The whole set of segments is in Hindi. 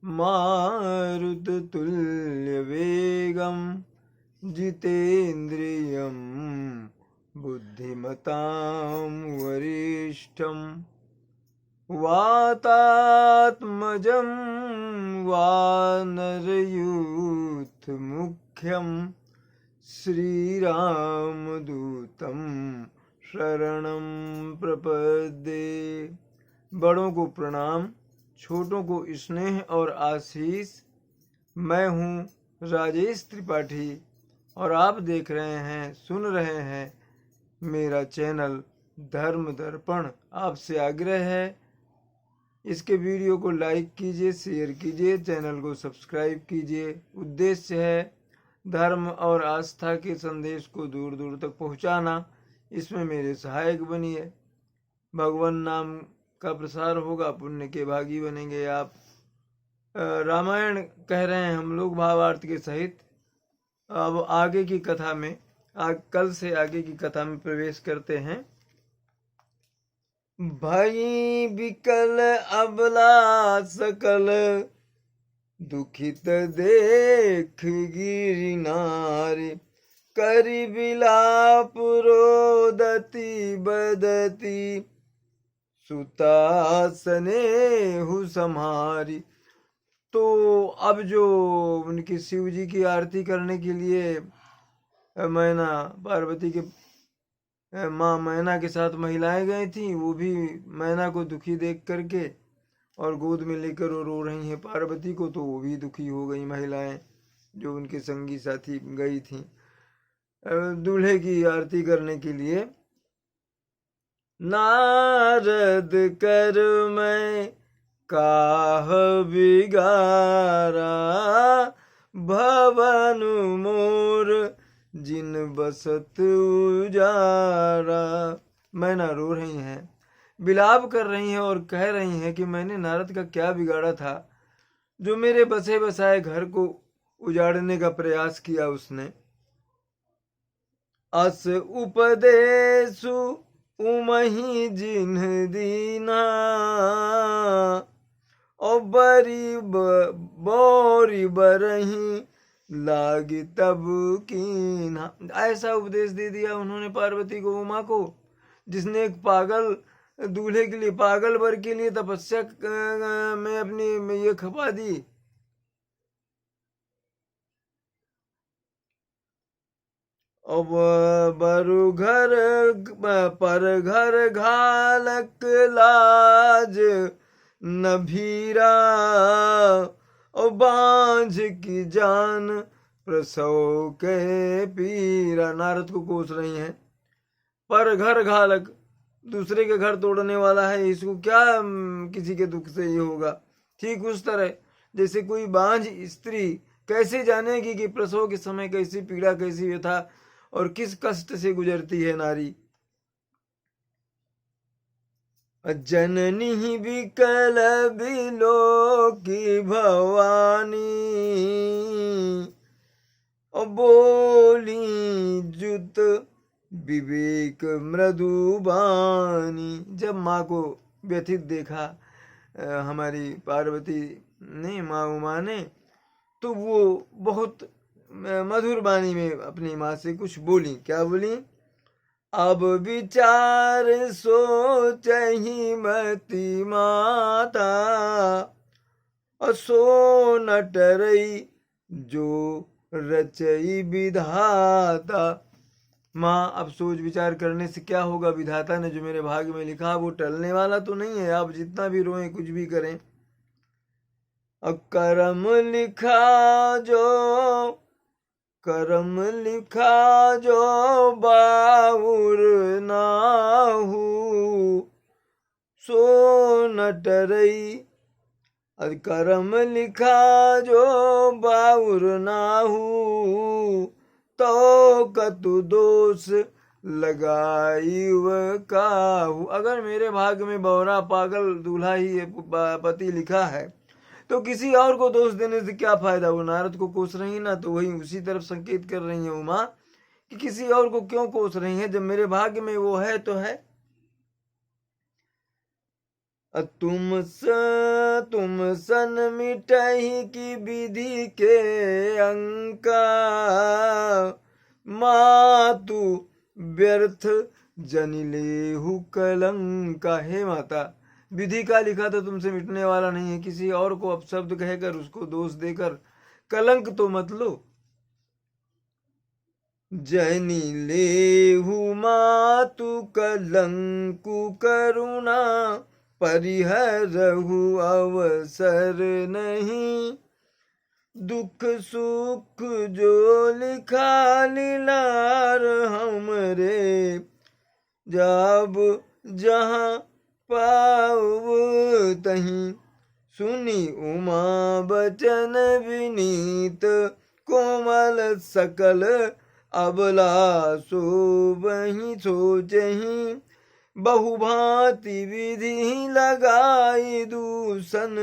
मारुततुल्यवेगं जितेन्द्रियं बुद्धिमतां वरिष्ठं वातात्मजं वानरयूथमुख्यं श्रीरामदूतं शरणं प्रपद्ये। बड़ों को प्रणाम, छोटों को स्नेह और आशीष। मैं हूँ राजेश त्रिपाठी और आप देख रहे हैं, सुन रहे हैं मेरा चैनल धर्म दर्पण। आपसे आग्रह है इसके वीडियो को लाइक कीजिए, शेयर कीजिए, चैनल को सब्सक्राइब कीजिए। उद्देश्य है धर्म और आस्था के संदेश को दूर दूर तक पहुंचाना। इसमें मेरे सहायक बनिए। भगवान नाम का प्रसार होगा, पुण्य के भागी बनेंगे आप। रामायण कह रहे हैं हम लोग भावार्थ के सहित। अब आगे की कथा में, कल से आगे की कथा में प्रवेश करते हैं। भई विकल अबला सकल दुखित देख गिरि नारी, करि बिलाप रोदती बदती, सुतासनेहु सम्हारी। तो अब जो उनकी शिव जी की आरती करने के लिए मैना, पार्वती के माँ मैना के साथ महिलाएं गई थी, वो भी मैना को दुखी देख करके और गोद में लेकर रो रही हैं पार्वती को, तो वो भी दुखी हो गई महिलाएं जो उनके संगी साथी गई थी दूल्हे की आरती करने के लिए। नारद कर मैं काह बिगारा, भवन मोर जिन बसत उजारा। मैना रो रही हैं, विलाप कर रही हैं और कह रही हैं कि मैंने नारद का क्या बिगाड़ा था जो मेरे बसे बसाए घर को उजाड़ने का प्रयास किया उसने। अस उपदेशु उमहि जिन्ह दीना, और बोरी बरही लागी तब कीना। ऐसा उपदेश दे दिया उन्होंने पार्वती को, उमा को, जिसने एक पागल दूल्हे के लिए, पागल वर के लिए तपस्या में अपनी ये खपा दी। अब बरु घर पर घर घालक लाज न भीरा, और बांझ की जान प्रसव के पीरा। नारद को कोस रही हैं, पर घर घालक, दूसरे के घर तोड़ने वाला है, इसको क्या किसी के दुख से ये होगा। ठीक उस तरह जैसे कोई बांझ स्त्री कैसे जानेगी कि प्रसव के समय कैसी पीड़ा, कैसी व्यथा और किस कष्ट से गुजरती है नारी। जननी विकल बिलो की भवानी, और बोली जुत विवेक मृदुबानी। जब माँ को व्यथित देखा हमारी पार्वती ने, माँ उमा ने, तो वो बहुत मधुर वाणी में अपनी माँ से कुछ बोली। क्या बोली? अब विचार सोचहि मति माता, और सो न टरई जो रचई विधाता। माँ, अब सोच विचार करने से क्या होगा? विधाता ने जो मेरे भाग्य में लिखा वो टलने वाला तो नहीं है। आप जितना भी रोएं, कुछ भी करें, करम लिखा जो, करम लिखा जो बाउर नाहू, सो न टरई। करम लिखा जो बाउर नाहू, तो कतु दोष लगाई काहू। अगर मेरे भाग्य में बौरा पागल दूल्हा ही पति लिखा है तो किसी और को दोष देने से क्या फायदा। वो नारद को कोस रही ना, तो वही उसी तरफ संकेत कर रही है उमा कि किसी और को क्यों कोस रही है, जब मेरे भाग्य में वो है तो है। तुम सन मिटही की विधि के अंका, मातु व्यर्थ जनि लेहु कलंका। हे माता, विधि का लिखा तो तुमसे मिटने वाला नहीं है, किसी और को अपशब्द कहकर उसको दोष देकर कलंक तो मत लो। जनि लेहु मातु कलंकु करुणा, परिहरहु अवसर नहीं। दुख सुख जो लिखा लीलार हमरे, जब जहाँ पाऊ तहीं। सुनी उमा बचन विनीत, कोमल सकल अबला सोबहि सोचहि। बहुभांति विधि लगाई दूषण,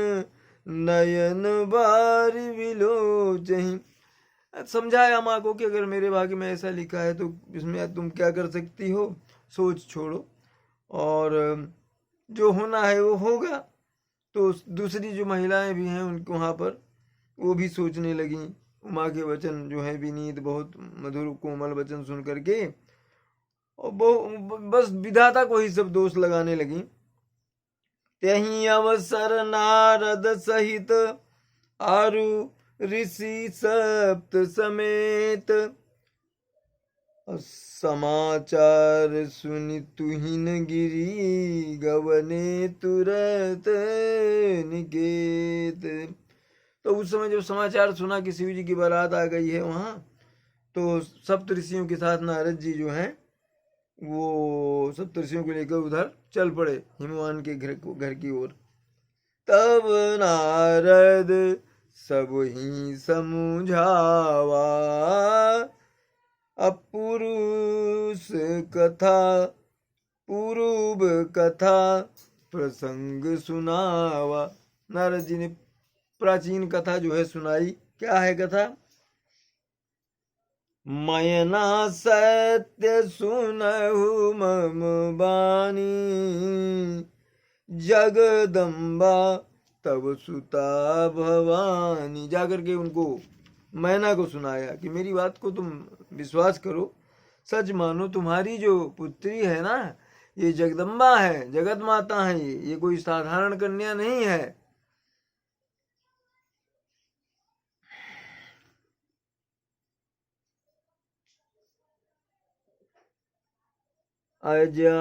नयन बार विलोचहि। समझाया माँ को कि अगर मेरे भाग्य में ऐसा लिखा है तो इसमें तुम क्या कर सकती हो, सोच छोड़ो, और जो होना है वो होगा। तो दूसरी जो महिलाएं भी हैं उनको वहाँ पर वो भी सोचने लगी। उमा के वचन जो है विनीत, बहुत मधुर कोमल वचन सुन करके, और बस विधाता को ही सब दोष लगाने लगी। त्यही अवसर नारद सहित, आरु ऋषि सप्त समेत। समाचार सुनि तुहिन गिरी, गवने तुरत निकेत। तो उस समय जब समाचार सुना कि शिव जी की बारात आ गई है वहाँ, तो सप्त ऋषियों के साथ नारद जी जो हैं वो सप्त ऋषियों को लेकर उधर चल पड़े हिमवान के घर की ओर। तब नारद सब ही समझावा, अपुरुष कथा पूर्व कथा प्रसंग सुनावा। नारद जी ने प्राचीन कथा जो है सुनाई। क्या है कथा? मयना सत्य सुनहु मम बानी, जगदम्बा तब सुता भवानी। जाकर के उनको मैना को सुनाया कि मेरी बात को तुम विश्वास करो, सच मानो, तुम्हारी जो पुत्री है ना, ये जगदम्बा है, जगत माता है, ये कोई साधारण कन्या नहीं है। अजा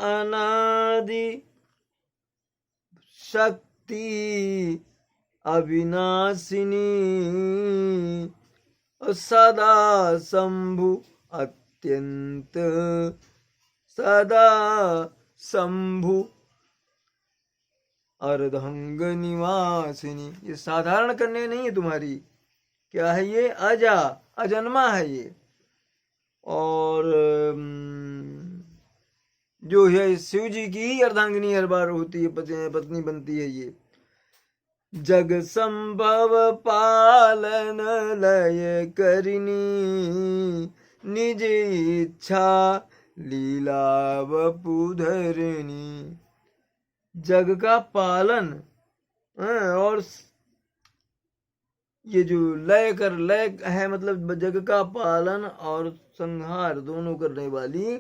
अनादि शक्ति अविनाशिनी, सदा शंभु अत्यंत सदा शंभु अर्धंग निवासिनी। ये साधारण कन्या नहीं है तुम्हारी। क्या है ये? अजा, अजन्मा है ये। और जो है शिव जी की ही अर्धांगिनी हर बार होती है, पत्नी बनती है ये। जग संभव पालन लय करिनी, निज इच्छा लीला वपुधरनी। जग का पालन और ये जो लय है, मतलब जग का पालन और संहार दोनों करने वाली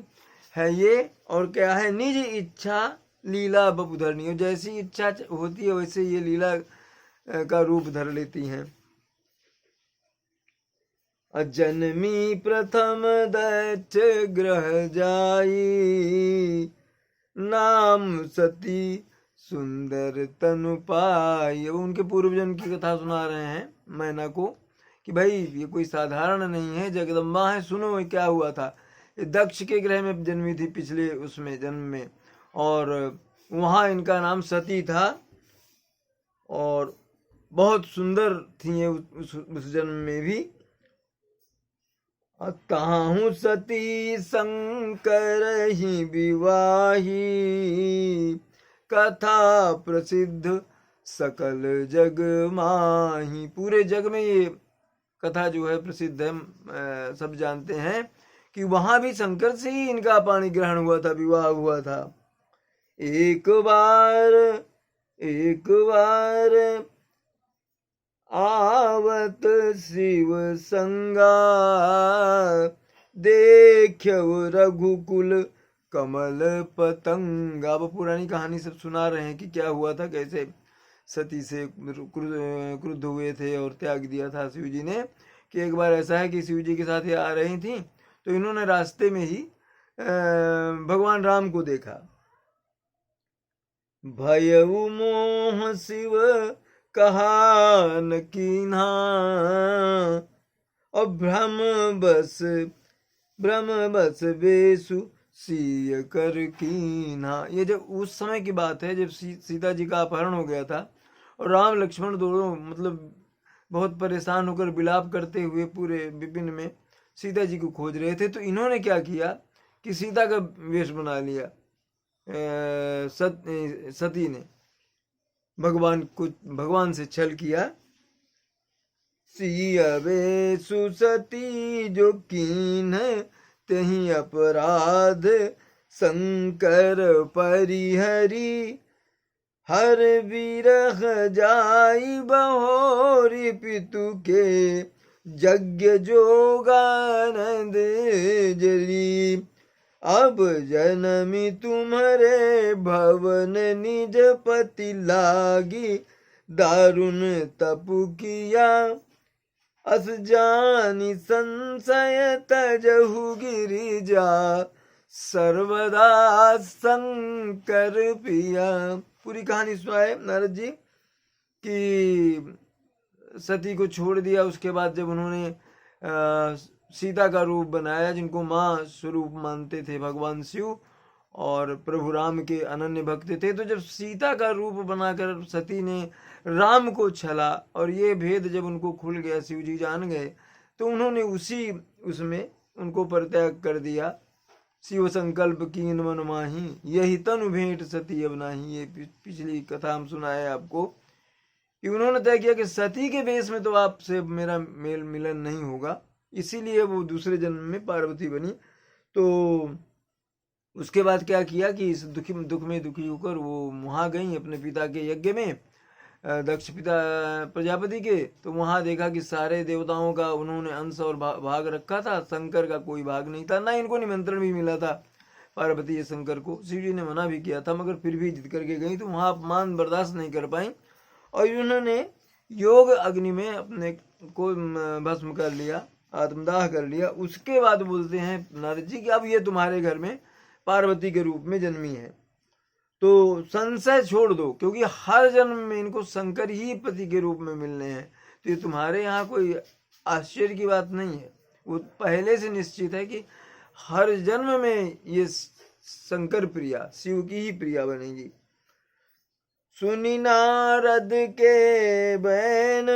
है ये। और क्या है? निज इच्छा लीला बपुधरनी। जैसी इच्छा होती है वैसे ये लीला का रूप धर लेती हैं। अजन्मी प्रथम दैत्य ग्रह जाई, नाम सती सुंदर तनु पाई। उनके पूर्वजन की कथा सुना रहे हैं मैना को कि भाई ये कोई साधारण नहीं है, जगदम्बा है। सुनो क्या हुआ था। ये दक्ष के ग्रह में जन्मी थी पिछले उसमें जन्म में, और वहाँ इनका नाम सती था, और बहुत सुंदर थी ये उस जन्म में भी। ताहू सती शंकर ही विवाही, कथा प्रसिद्ध सकल जग माही। पूरे जग में ये कथा जो है प्रसिद्ध है, सब जानते हैं कि वहां भी शंकर से ही इनका पाणी ग्रहण हुआ था, विवाह हुआ था। एक बार एक बार आवत शिव संगा, देख्यव रघुकुल कमल पतंग। अब पुरानी कहानी सब सुना रहे हैं कि क्या हुआ था, कैसे सती से क्रुद्ध हुए थे और त्याग दिया था शिव जी ने। कि एक बार ऐसा है कि शिव जी के साथ ये आ रही थी, तो इन्होंने रास्ते में ही भगवान राम को देखा। भयउ मोह शिव कहा न कीन्हा, और भ्रम बस बेसु सीय कर कीन्हा। ये जब उस समय की बात है जब सीता जी का अपहरण हो गया था और राम लक्ष्मण दोनों मतलब बहुत परेशान होकर विलाप करते हुए पूरे विपिन में सीता जी को खोज रहे थे। तो इन्होंने क्या किया कि सीता का वेश बना लिया सती ने, भगवान से छल किया। सिया वेशु सती जो कीन तही अपराध, शंकर परिहरी हर विरह जाई बहोरी, पितु के यज्ञ जोगानंद जरी। अब जनमी तुम्हारे भवन निज पति लागी, दारुण तपु किया अस जानी संशय तजहु गिरिजा, सर्वदा शंकर पिया। पूरी कहानी सुनाए नारद जी कि सती को छोड़ दिया। उसके बाद जब उन्होंने सीता का रूप बनाया, जिनको माँ स्वरूप मानते थे भगवान शिव और प्रभु राम के अनन्य भक्त थे, तो जब सीता का रूप बनाकर सती ने राम को छला और ये भेद जब उनको खुल गया, शिव जी जान गए, तो उन्होंने उसी उसमें उनको परित्याग कर दिया। शिव संकल्प कीन मन माही, यही तनु भेंट सती अब नाही। ये पिछली कथा हम सुनाए आपको कि उन्होंने तय किया कि सती के वेश में तो आपसे मेरा मेल मिलन नहीं होगा, इसीलिए वो दूसरे जन्म में पार्वती बनी। तो उसके बाद क्या किया कि इस दुख में दुखी होकर वो वहाँ गई अपने पिता के यज्ञ में, दक्ष पिता प्रजापति के। तो वहाँ देखा कि सारे देवताओं का उन्होंने अंश और भाग रखा था, शंकर का कोई भाग नहीं था, ना इनको निमंत्रण भी मिला था पार्वती शंकर को। शिव जी ने मना भी किया था, मगर फिर भी जिद करके गई। तो वहाँ अपमान बर्दाश्त नहीं कर पाई और उन्होंने योग अग्नि में अपने को भस्म कर लिया, आत्मदाह कर लिया। उसके बाद बोलते हैं नारद जी कि अब ये तुम्हारे घर में पार्वती के रूप में जन्मी है, तो संशय छोड़ दो, क्योंकि हर जन्म में इनको शंकर ही पति के रूप में मिलने हैं। तो ये तुम्हारे यहाँ कोई आश्चर्य की बात नहीं है, वो पहले से निश्चित है कि हर जन्म में ये शंकर प्रिया, शिव की ही प्रिया बनेगी। सुनी नारद के बैन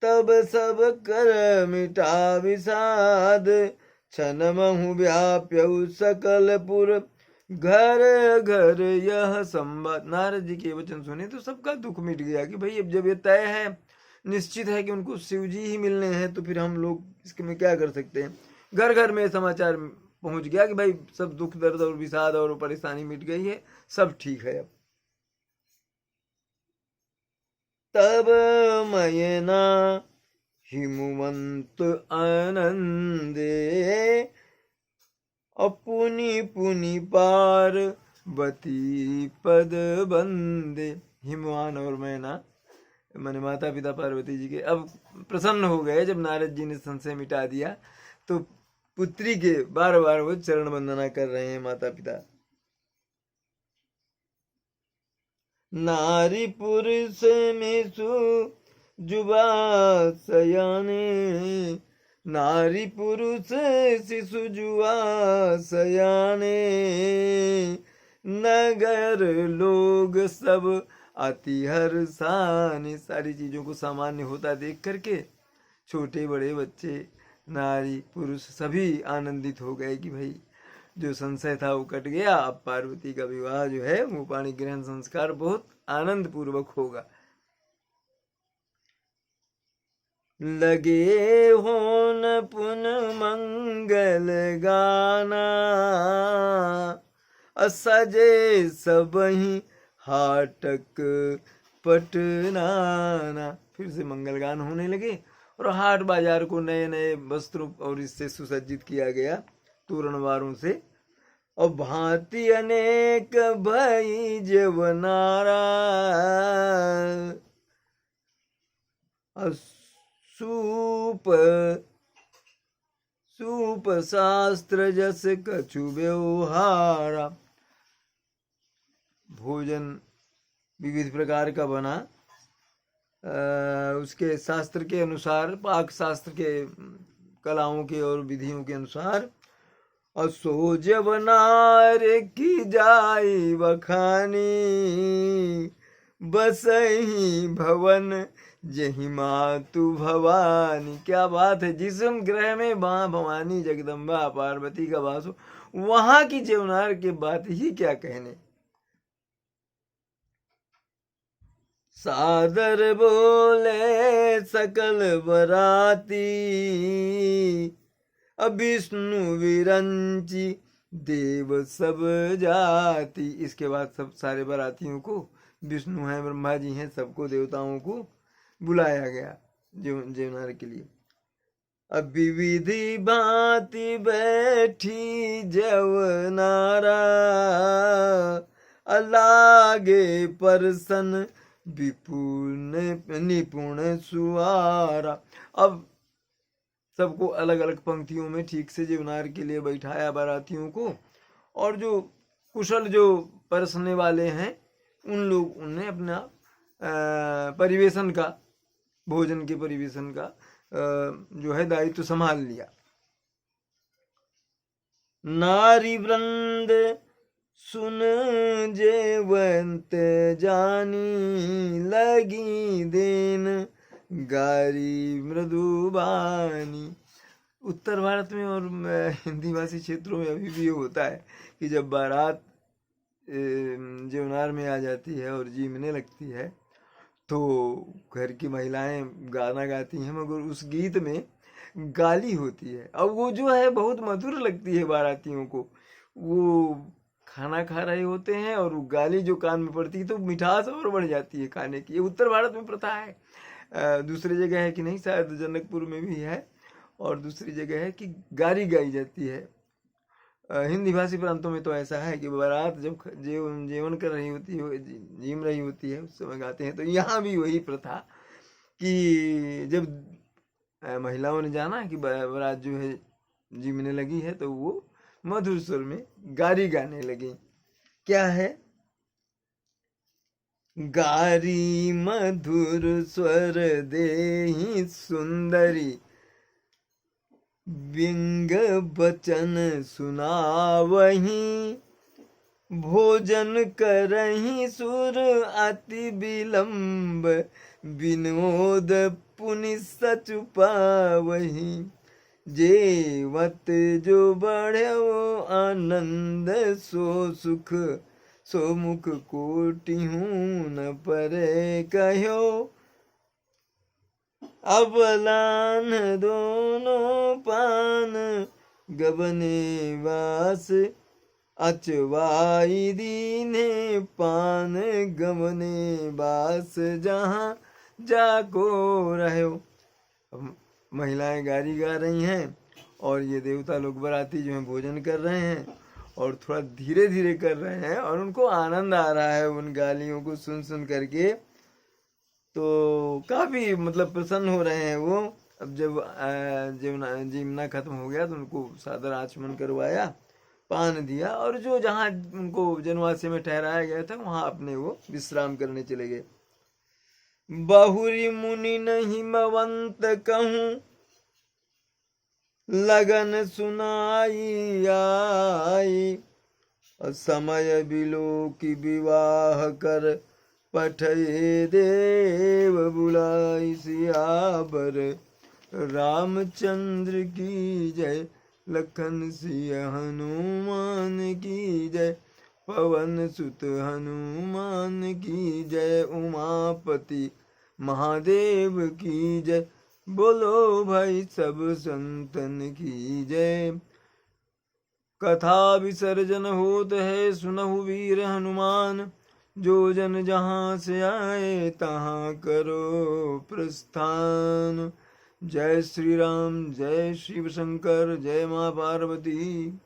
तब सब कर मिटा विषाद, छन महु व्याप्यउ सकलपुर घर घर यह संवाद। नारद जी के वचन सुने तो सबका दुख मिट गया कि भाई अब जब ये तय है, निश्चित है कि उनको शिव जी ही मिलने हैं, तो फिर हम लोग इसके में क्या कर सकते हैं। घर घर में समाचार पहुंच गया कि भाई सब दुख दर्द और विषाद और परेशानी मिट गई है, सब ठीक है अब। तब मयना हिमवंत आनंदे, अपुनि पुनि पार्वती पद बंदे। हिमवान और मैना मैंने माता पिता पार्वती जी के अब प्रसन्न हो गए जब नारद जी ने संशय मिटा दिया। तो पुत्री के बार बार वो चरण वंदना कर रहे हैं माता पिता। नारी पुरुष में सु जुबा सयाने, नारी पुरुष शिशु जुआ सयाने, नगर लोग सब अति हर्षाने। सारी चीजों को सामान्य होता देख करके छोटे बड़े बच्चे नारी पुरुष सभी आनंदित हो गए कि भाई जो संशय था वो कट गया। अब पार्वती का विवाह जो है वो पाणी ग्रहण संस्कार बहुत आनंद पूर्वक होगा। लगे होन पुन मंगल गाना, असजे सबही हाटक पटनाना। फिर से मंगलगान होने लगे और हाट बाजार को नए नए वस्त्रों और इससे सुसज्जित किया गया, तोरणवारों से। और भांति अनेक भई जवनारा, सूप सूप शास्त्र जस कछु व्यवहारा। भोजन विविध प्रकार का बना, उसके शास्त्र के अनुसार, पाक शास्त्र के कलाओं के और विधियों के अनुसार। और सो जवनार की जाई बखानी, बसही भवन जही मातु भवानी। क्या बात है, जिस ग्रह में माँ भवानी जगदम्बा पार्वती का वास हो, वहां की जवनार की बात ही क्या कहने। सादर बोले सकल बराती, विष्णु विरंची देव सब जाति। इसके बाद सब सारे बरातियों को, विष्णु हैं, ब्रह्मा जी हैं, सबको देवताओं को बुलाया गया जवनार के लिए। अब विविधि भांति बैठी जवनारा, अलागे परसन विपुल निपुण सुआरा। अब सबको अलग अलग पंक्तियों में ठीक से जवनार के लिए बैठाया बारातियों को, और जो कुशल जो परसने वाले हैं उनने अपना परिवेशन का, भोजन के परिवेशन का जो है दायित्व संभाल लिया। नारी वृंद सुन जेवंत जानी, लगी देन गारी मृदुबानी। उत्तर भारत में और हिंदी भाषी क्षेत्रों में अभी भी ये होता है कि जब बारात जवनार में आ जाती है और जीमने लगती है, तो घर की महिलाएं गाना गाती हैं, मगर उस गीत में गाली होती है। अब वो जो है बहुत मधुर लगती है बारातियों को। वो खाना खा रहे होते हैं और वो गाली जो कान में पड़ती है तो मिठास और बढ़ जाती है खाने की। ये उत्तर भारत में प्रथा है, दूसरी जगह है कि नहीं, शायद जनकपुर में भी है, और दूसरी जगह है कि गाली गाई जाती है। हिंदी भाषी प्रांतों में तो ऐसा है कि बारात जब जेवन कर रही होती है, जीम रही होती है, उस समय गाते हैं। तो यहाँ भी वही प्रथा कि जब महिलाओं ने जाना कि बारात जो है जीमने लगी है, तो वो मधुर स्वर में गारी गाने लगी। क्या है, गारी मधुर स्वर देहि सुंदरी, बिंग बचन सुनावही, भोजन करही सुर अति विलंब, विनोद पुनि सच पावही, जेवत जो बढ़ो आनंद सो सुख, सो मुख कोटि हूँ न परे कहो, अबलान दोनों पान गबने वास, अचवाई दीने पान गबने बास, जहाँ जाको रहो। अब महिलाएं गारी गा रही हैं और ये देवता लोग बराती जो हैं भोजन कर रहे हैं, और थोड़ा धीरे धीरे कर रहे हैं, और उनको आनंद आ रहा है उन गालियों को सुन सुन करके। तो काफ़ी मतलब प्रसन्न हो रहे हैं वो। अब जब जीमना खत्म हो गया तो उनको सादर आचमन करवाया, पान दिया, और जो जहाँ उनको जनवासी में ठहराया गया था वहाँ अपने वो विश्राम करने चले गए। बहुरी मुनि नहीं मवंत कहूँ, लगन सुनाई आई, समय बिलो की विवाह कर, पठये देव बुलाई सियावर, रामचंद्र की जय, लखन सिया हनुमान की जय, पवन सुत हनुमान की जय, उमापति महादेव की जय, बोलो भाई सब संतन की जय। कथा विसर्जन होत है सुनहु वीर हनुमान। जो जन जहाँ से आए तहाँ करो प्रस्थान। जय श्री राम, जय शिव शंकर, जय माँ पार्वती।